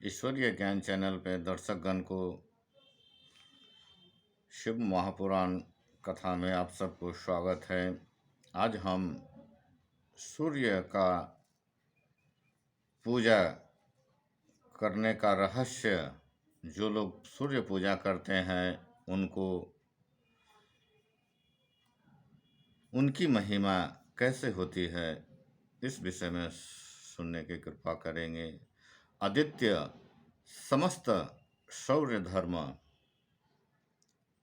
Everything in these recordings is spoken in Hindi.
ईश्वरीय ज्ञान चैनल पे दर्शकगण को शिव महापुराण कथा में आप सबको स्वागत है। आज हम सूर्य का पूजा करने का रहस्य, जो लोग सूर्य पूजा करते हैं उनको उनकी महिमा कैसे होती है, इस विषय में सुनने की कृपा करेंगे। आदित्य समस्त सौर्य धर्म,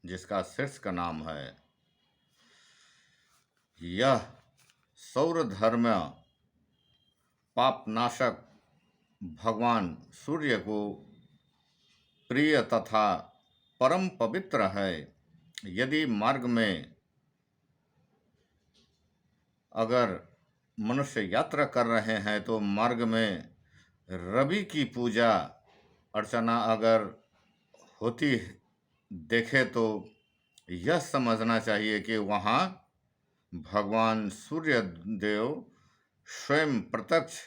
जिसका शीर्ष का नाम है, यह सौर धर्म पापनाशक भगवान सूर्य को प्रिय तथा परम पवित्र है। यदि मार्ग में अगर मनुष्य यात्रा कर रहे हैं तो मार्ग में रवि की पूजा अर्चना अगर होती देखे तो यह समझना चाहिए कि वहाँ भगवान सूर्य देव स्वयं प्रत्यक्ष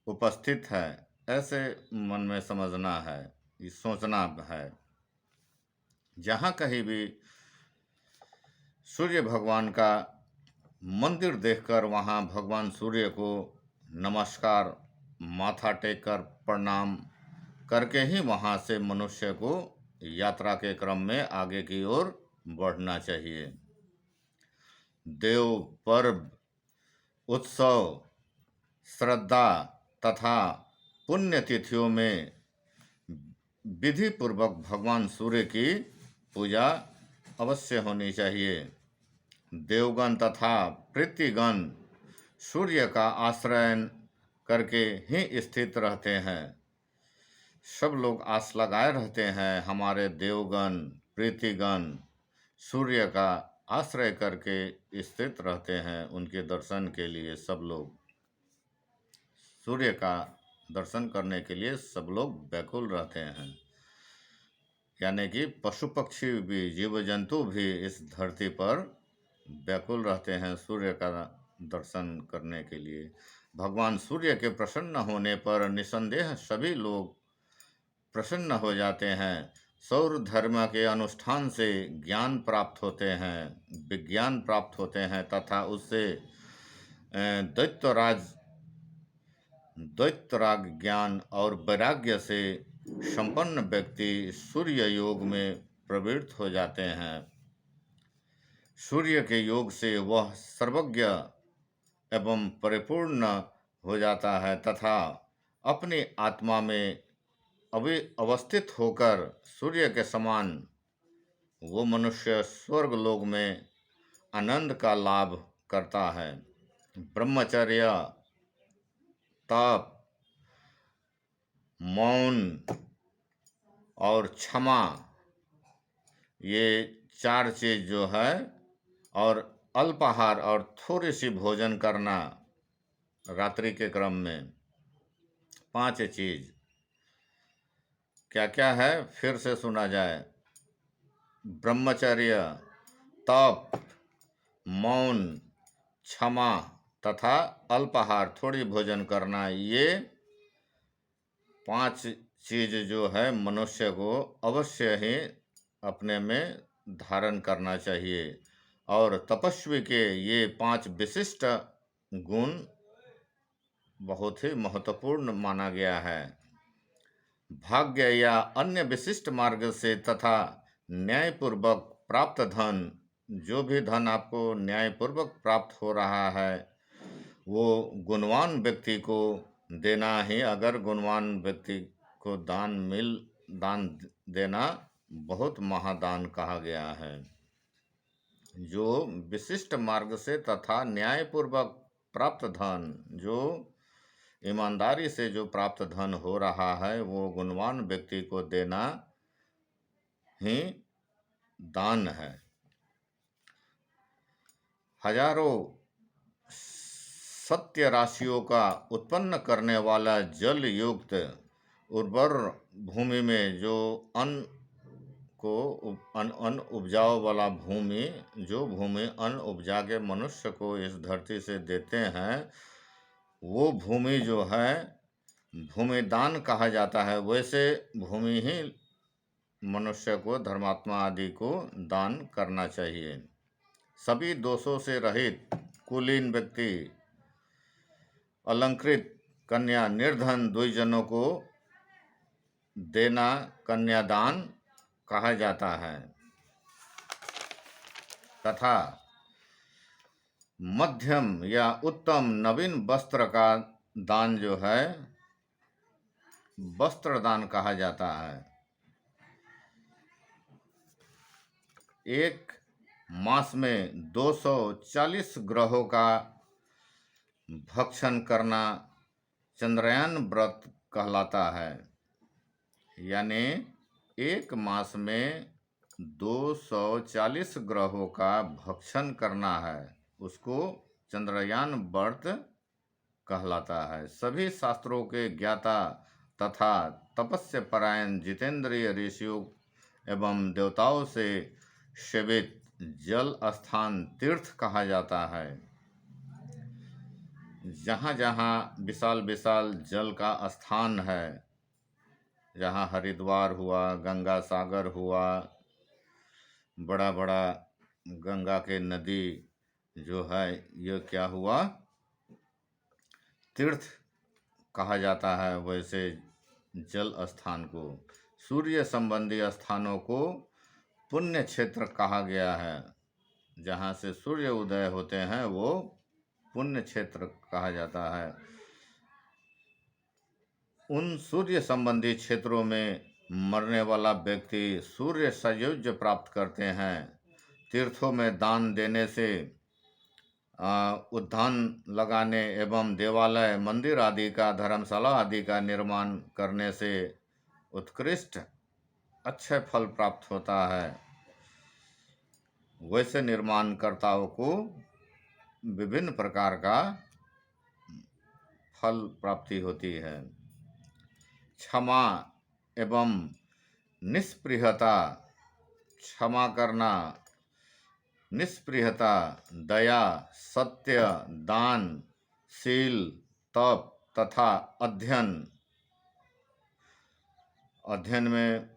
उपस्थित है। ऐसे मन में समझना है, ये सोचना है। जहाँ कहीं भी सूर्य भगवान का मंदिर देखकर वहाँ भगवान सूर्य को नमस्कार, माथा टेककर प्रणाम करके ही वहाँ से मनुष्य को यात्रा के क्रम में आगे की ओर बढ़ना चाहिए। देव पर्व, उत्सव, श्रद्धा तथा पुण्यतिथियों में विधि पूर्वक भगवान सूर्य की पूजा अवश्य होनी चाहिए। देवगण तथा पृथ्वीगण सूर्य का आश्रय करके ही स्थित रहते हैं। सब लोग आस लगाए रहते हैं, हमारे देवगण पृथ्वीगण सूर्य का आश्रय करके स्थित रहते हैं। उनके दर्शन के लिए सब लोग, सूर्य का दर्शन करने के लिए सब लोग व्याकुल रहते हैं। यानी कि पशु पक्षी भी, जीव जंतु भी इस धरती पर व्याकुल रहते हैं सूर्य का दर्शन करने के लिए। भगवान सूर्य के प्रसन्न होने पर निसंदेह सभी लोग प्रसन्न हो जाते हैं। सौर धर्म के अनुष्ठान से ज्ञान प्राप्त होते हैं, विज्ञान प्राप्त होते हैं तथा उससे दैत्यराग ज्ञान और वैराग्य से संपन्न व्यक्ति सूर्य योग में प्रवृत्त हो जाते हैं। सूर्य के योग से वह सर्वज्ञ एवं परिपूर्ण हो जाता है तथा अपनी आत्मा में अवस्थित होकर सूर्य के समान वो मनुष्य स्वर्ग लोक में आनंद का लाभ करता है। ब्रह्मचर्य, तप, मौन और क्षमा, ये चार चीज जो है, और अल्पाहार और थोड़ी सी भोजन करना रात्रि के क्रम में, 5 चीज क्या क्या है फिर से सुना जाए। ब्रह्मचर्य, तप, मौन, क्षमा तथा अल्पाहार, थोड़ी भोजन करना, ये 5 चीज जो है मनुष्य को अवश्य ही अपने में धारण करना चाहिए। और तपस्वी के ये 5 विशिष्ट गुण बहुत ही महत्वपूर्ण माना गया है। भाग्य या अन्य विशिष्ट मार्ग से तथा न्यायपूर्वक प्राप्त धन, जो भी धन आपको न्यायपूर्वक प्राप्त हो रहा है वो गुणवान व्यक्ति को देना ही, अगर गुणवान व्यक्ति को दान देना बहुत महादान कहा गया है। जो विशिष्ट मार्ग से तथा न्यायपूर्वक प्राप्त धन, जो ईमानदारी से जो प्राप्त धन हो रहा है वो गुणवान व्यक्ति को देना ही दान है। हजारों सत्य राशियों का उत्पन्न करने वाला जल युक्त उर्वर भूमि में जो अन्न उपजाओ वाला भूमि, जो भूमि अन्न उपजा के मनुष्य को इस धरती से देते हैं, वो भूमि जो है भूमि दान कहा जाता है, वैसे भूमि ही मनुष्य को, धर्मात्मा आदि को दान करना चाहिए। सभी दोषों से रहित कुलीन व्यक्ति, अलंकृत कन्या, निर्धन द्विजनों को देना कन्यादान कहा जाता है। तथा मध्यम या उत्तम नवीन वस्त्र का दान जो है वस्त्र दान कहा जाता है। एक मास में 240 ग्रहों का भक्षण करना चंद्रयान व्रत कहलाता है। यानी एक मास में 240 ग्रहों का भक्षण करना है, उसको चंद्रयान व्रत कहलाता है। सभी शास्त्रों के ज्ञाता तथा तपस्य परायण जितेंद्रिय ऋषियों एवं देवताओं से सेवित जल स्थान तीर्थ कहा जाता है। जहाँ जहाँ विशाल विशाल जल का स्थान है, जहाँ हरिद्वार हुआ, गंगा सागर हुआ, बड़ा बड़ा गंगा के नदी जो है, ये क्या हुआ, तीर्थ कहा जाता है। वैसे जल स्थान को, सूर्य संबंधी स्थानों को पुण्य क्षेत्र कहा गया है। जहाँ से सूर्य उदय होते हैं वो पुण्य क्षेत्र कहा जाता है। उन सूर्य संबंधी क्षेत्रों में मरने वाला व्यक्ति सूर्य सायुज्य प्राप्त करते हैं। तीर्थों में दान देने से, उद्यान लगाने एवं देवालय, मंदिर आदि का, धर्मशाला आदि का निर्माण करने से उत्कृष्ट अच्छे फल प्राप्त होता है। वैसे निर्माणकर्ताओं को विभिन्न प्रकार का फल प्राप्ति होती है। क्षमा एवं निष्पृहता, क्षमा करना, निष्पृहता, दया, सत्य, दान, शील, तप तथा अध्ययन। अध्ययन में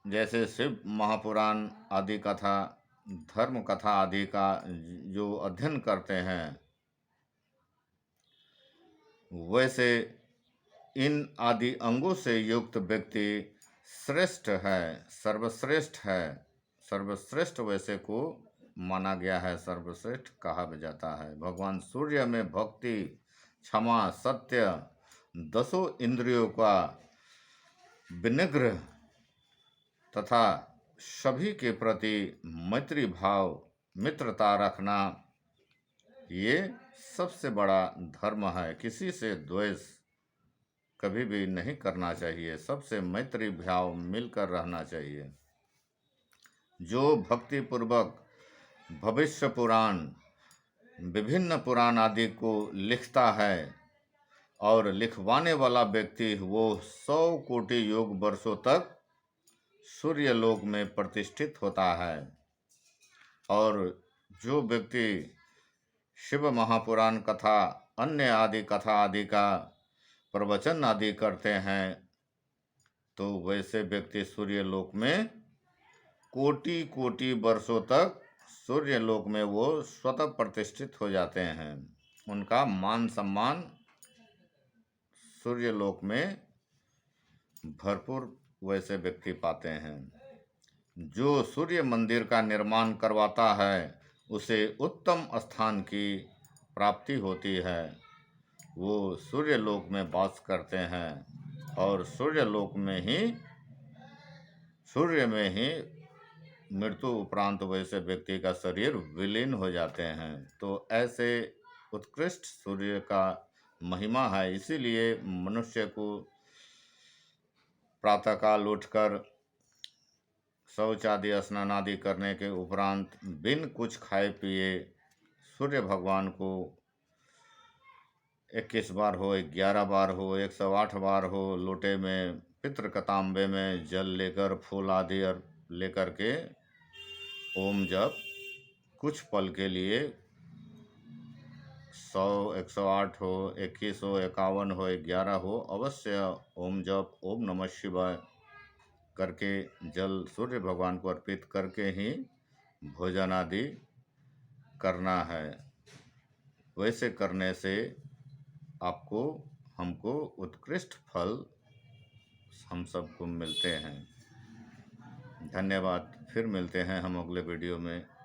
जैसे शिव महापुराण आदि कथा, धर्म कथा आदि का जो अध्ययन करते हैं, वैसे इन आदि अंगों से युक्त व्यक्ति श्रेष्ठ है, सर्वश्रेष्ठ है। सर्वश्रेष्ठ वैसे को माना गया है, सर्वश्रेष्ठ कहा जाता है। भगवान सूर्य में भक्ति, क्षमा, सत्य, 10 इंद्रियों का विनिग्रह तथा सभी के प्रति मैत्री भाव, मित्रता रखना, ये सबसे बड़ा धर्म है। किसी से द्वेष कभी भी नहीं करना चाहिए, सबसे मैत्री भाव मिलकर रहना चाहिए। जो भक्ति पूर्वक भविष्य पुराण, विभिन्न पुराण आदि को लिखता है और लिखवाने वाला व्यक्ति वो 100 कोटि योग वर्षों तक सूर्यलोक में प्रतिष्ठित होता है। और जो व्यक्ति शिव महापुराण कथा, अन्य आदि कथा आदि का प्रवचन आदि करते हैं, तो वैसे व्यक्ति सूर्यलोक में कोटि कोटि वर्षों तक सूर्यलोक में वो स्वतः प्रतिष्ठित हो जाते हैं। उनका मान सम्मान सूर्यलोक में भरपूर वैसे व्यक्ति पाते हैं। जो सूर्य मंदिर का निर्माण करवाता है उसे उत्तम स्थान की प्राप्ति होती है। वो सूर्यलोक में वास करते हैं और सूर्य में ही मृत्यु उपरांत वैसे व्यक्ति का शरीर विलीन हो जाते हैं। तो ऐसे उत्कृष्ट सूर्य का महिमा है। इसीलिए मनुष्य को प्रातःकाल उठकर शौच आदि, स्नान आदि करने के उपरांत बिन कुछ खाए पिए सूर्य भगवान को 21 बार हो, 11 बार हो, 108 बार हो, लोटे में पितृ तांबे में जल लेकर, फूल आदि और लेकर के ओम जप कुछ पल के लिए 100, 108 हो, 21 हो, 51 हो, 11 हो, अवश्य ओम जप ओम नमः शिवाय करके जल सूर्य भगवान को अर्पित करके ही भोजन आदि करना है। वैसे करने से आपको हमको उत्कृष्ट फल हम सबको मिलते हैं। धन्यवाद। फिर मिलते हैं हम अगले वीडियो में।